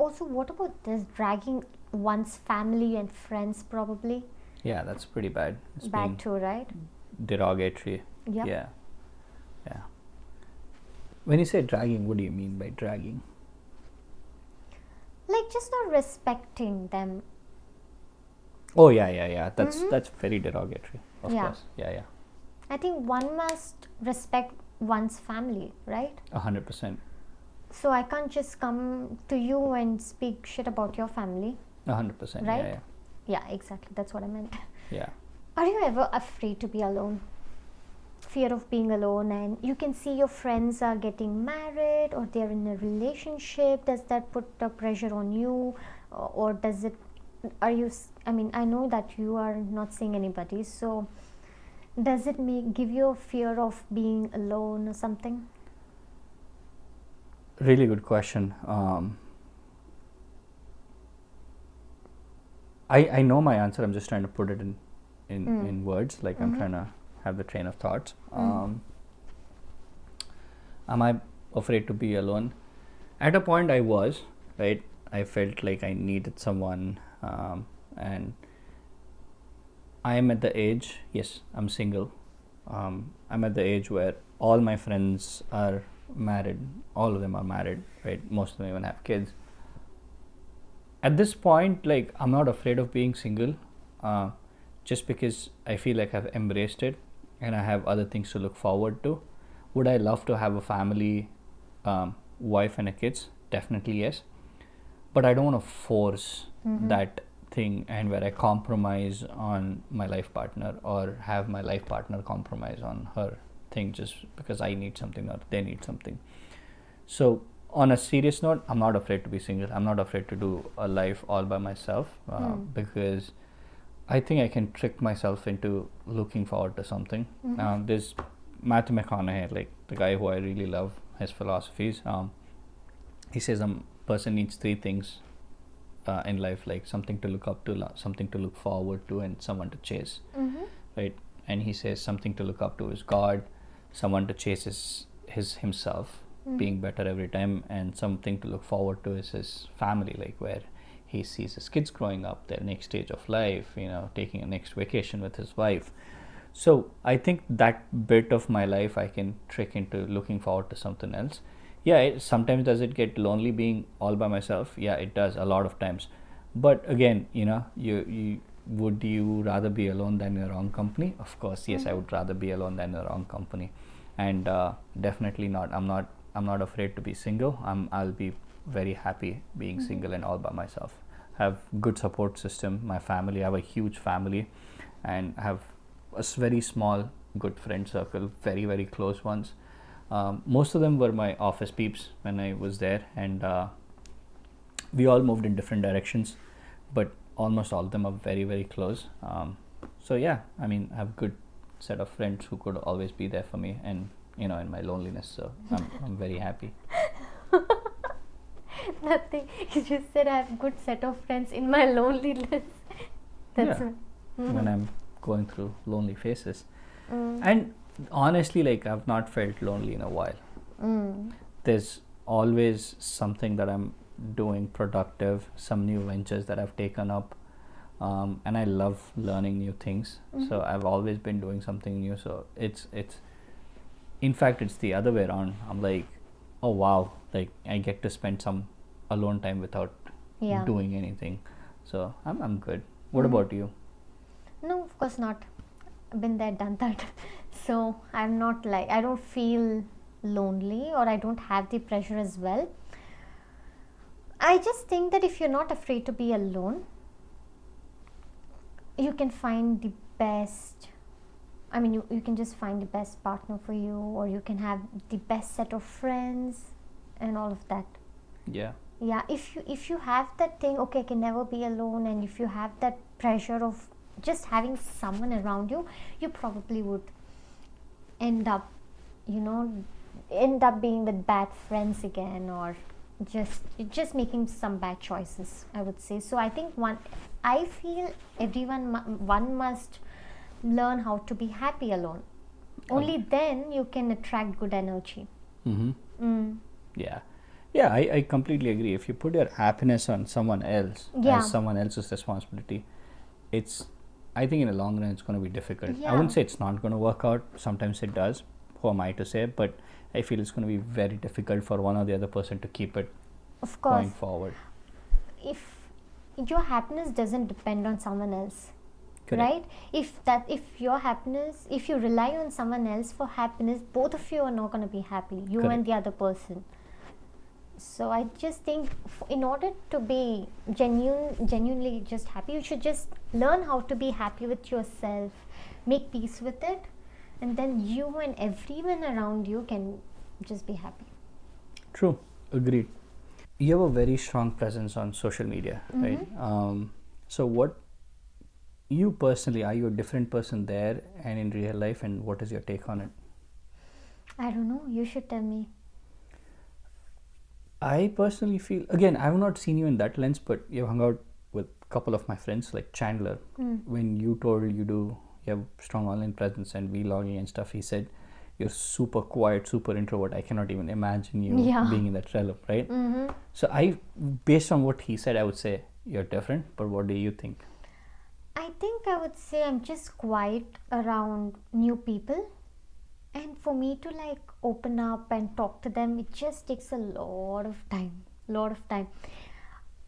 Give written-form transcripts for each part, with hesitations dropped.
Also, what about this dragging one's family and friends? Probably Yeah, that's pretty bad. It's bad being too, right? derogatory. Yep. Yeah, yeah. When you say dragging, what do you mean by dragging? Like just not respecting them. Oh yeah. That's very derogatory. Of Yeah. course. Yeah. I think one must respect one's family, right? 100%. So I can't just come to you and speak shit about your family, 100%. right? Yeah. Yeah, exactly. That's what I meant. Yeah. Are you ever afraid to be alone? Fear of being alone, and you can see your friends are getting married or they're in a relationship. Does that put a pressure on you, or does it? Are you? I mean, I know that you are not seeing anybody, so does it give you a fear of being alone or something? Really good question. I know my answer. I'm just trying to put it in words. Like I'm trying to have the train of thoughts. Am I afraid to be alone? At a point, I was, right. I felt like I needed someone, and I am at the age. Yes, I'm single. I'm at the age where all my friends are married. All of them are married, right? Most of them even have kids. At this point, like I'm not afraid of being single, just because I feel like I've embraced it and I have other things to look forward to. Would I love to have a family, wife and a kids? Definitely yes, but I don't want to force that thing, and where I compromise on my life partner or have my life partner compromise on her thing just because I need something or they need something. So on a serious note, I'm not afraid to be single. I'm not afraid to do a life all by myself, because I think I can trick myself into looking forward to something. There's Matthew McConaughey, like the guy who I really love, his philosophies. He says a person needs three things in life, like something to look up to, something to look forward to, and someone to chase, right? And he says something to look up to is God, someone to chase is himself, being better every time, and something to look forward to is his family, like where he sees his kids growing up, their next stage of life, taking a next vacation with his wife. So I think that bit of my life I can trick into looking forward to something else. Yeah, sometimes does it get lonely being all by myself? Yeah, it does a lot of times. But again, you would you rather be alone than in your own company? Of course, yes, I would rather be alone than in your own company, and definitely not. I'm not afraid to be single. I'll be very happy being single and all by myself. Have good support system. My family, I have a huge family, and have a very small good friend circle, very very close ones. Most of them were my office peeps when I was there, and we all moved in different directions, but almost all of them are very very close. So yeah, I mean, I have good set of friends who could always be there for me, and in my loneliness. So I'm very happy. Nothing. You just said I have good set of friends in my loneliness. That's Yeah. When I'm going through lonely phases, Mm. and honestly, like I've not felt lonely in a while. There's always something that I'm doing productive, some new ventures that I've taken up, and I love learning new things. So I've always been doing something new. So it's in fact it's the other way around. I'm like, oh wow, like I get to spend some alone time without Yeah. doing anything. So I'm good. What about you? No, of course not. I've been there, done that. So I'm not like, I don't feel lonely, or I don't have the pressure as well. I just think that if you're not afraid to be alone, you can find the best. I mean, you can just find the best partner for you, or you can have the best set of friends and all of that. Yeah. Yeah, if you have that thing, okay, I can never be alone, and if you have that pressure of just having someone around you, you probably would end up you know end up being with bad friends again, or just making some bad choices, I would say. So I feel everyone one must learn how to be happy alone. Only then you can attract good energy. Mm-hmm. Mm. Yeah. Yeah, I completely agree. If you put your happiness on someone else Yeah. as someone else's responsibility, it's, I think in the long run it's going to be difficult. I Yeah. wouldn't say it's not going to work out. Sometimes it does. Who am I to say? But I feel it's going to be very difficult for one or the other person to keep it Of course. going forward. If your happiness doesn't depend on someone else, Correct. right? If your happiness, if you rely on someone else for happiness, both of you are not going to be happy, you Correct. and the other person. So I just think in order to be genuinely just happy, you should just learn how to be happy with yourself, make peace with it, and then you and everyone around you can just be happy. True. Agreed. You have a very strong presence on social media, right? So what, you personally, are you a different person there and in real life, and what is your take on it? I don't know, you should tell me. I personally feel, again, I have not seen you in that lens, but you hung out with a couple of my friends like Chandler. When you told you have strong online presence and vlogging and stuff, he said you're super quiet, super introvert. I cannot even imagine you Yeah. being in that realm, right? So based on what he said, I would say you're different, but what do you think? I think I would say I'm just quiet around new people, and for me to like open up and talk to them, it just takes a lot of time.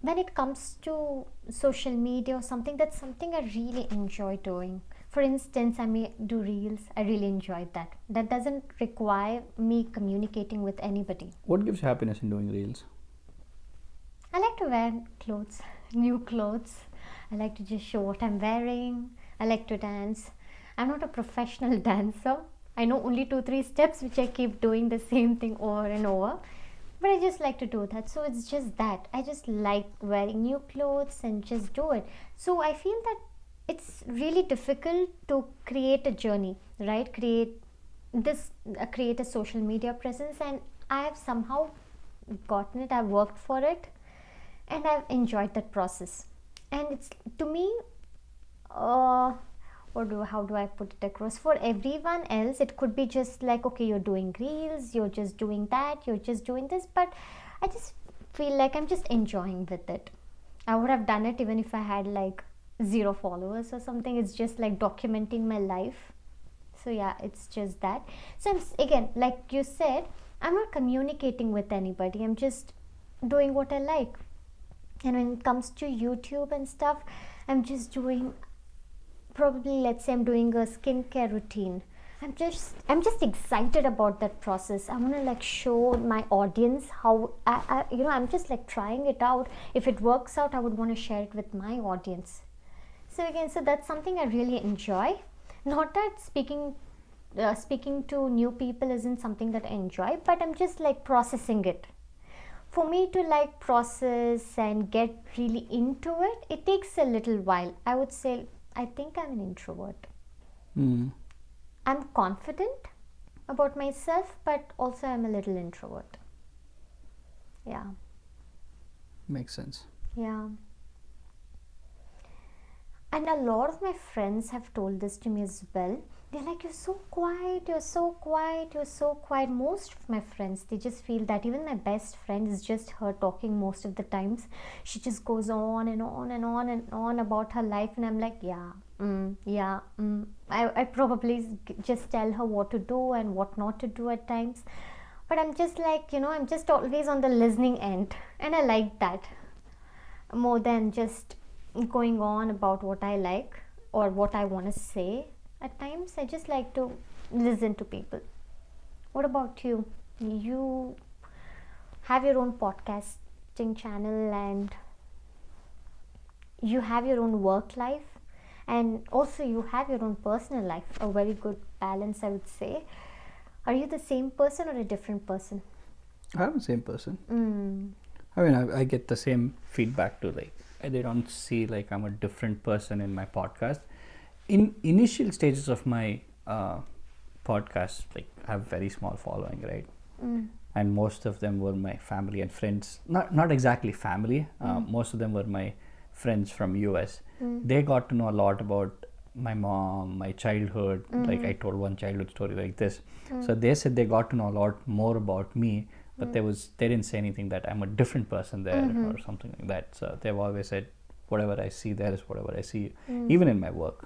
When it comes to social media or something, that's something I really enjoy doing. For instance, I may do reels. I really enjoy that. That doesn't require me communicating with anybody. What gives you happiness in doing reels? I like to wear clothes, new clothes. I like to just show what I'm wearing. I like to dance. I'm not a professional dancer. I know only 2-3 steps, which I keep doing the same thing over and over. But I just like to do that. So it's just that. I just like wearing new clothes and just do it. So I feel that it's really difficult to create a journey, right? Create a social media presence, and I have somehow gotten it. I've worked for it, and I've enjoyed that process. And it's, to me, how do I put it across? For everyone else, it could be just like, okay, you're doing reels, you're just doing that, you're just doing this, but I just feel like I'm just enjoying with it. I would have done it even if I had like 0 followers or something. It's just like documenting my life. So yeah, it's just that. So again, like you said, I'm not communicating with anybody. I'm just doing what I like. And when it comes to YouTube and stuff, I'm just doing, probably, let's say I'm doing a skincare routine. I'm just excited about that process. I want to like show my audience how I'm just like trying it out. If it works out, I would want to share it with my audience. So again, so that's something I really enjoy. Not that speaking to new people isn't something that I enjoy, but I'm just like processing it. For me to like process and get really into it, it takes a little while. I would say I think I'm an introvert. I'm confident about myself, but also I'm a little introvert. Yeah. Makes sense. Yeah. And a lot of my friends have told this to me as well. They're like, you're so quiet, you're so quiet, you're so quiet. Most of my friends, they just feel that. Even my best friend is just her talking most of the times. She just goes on and on and on and on about her life. And I'm like, I probably just tell her what to do and what not to do at times. But I'm just like, I'm just always on the listening end. And I like that more than just going on about what I like or what I want to say. At times I just like to listen to people. What about you? You have your own podcasting channel and you have your own work life, and also you have your own personal life, a very good balance, I would say. Are you the same person or a different person? I'm the same person. I mean, I get the same feedback too. Like, they don't see like I'm a different person in my podcast. In initial stages of my podcast, like, I have very small following, right? And most of them were my family and friends. Not exactly family. Most of them were my friends from US. They got to know a lot about my mom, my childhood. Like, I told one childhood story like this. So they said they got to know a lot more about me. but they didn't say anything that I'm a different person there or something like that. So they've always said whatever I see there is whatever I see, even in my work.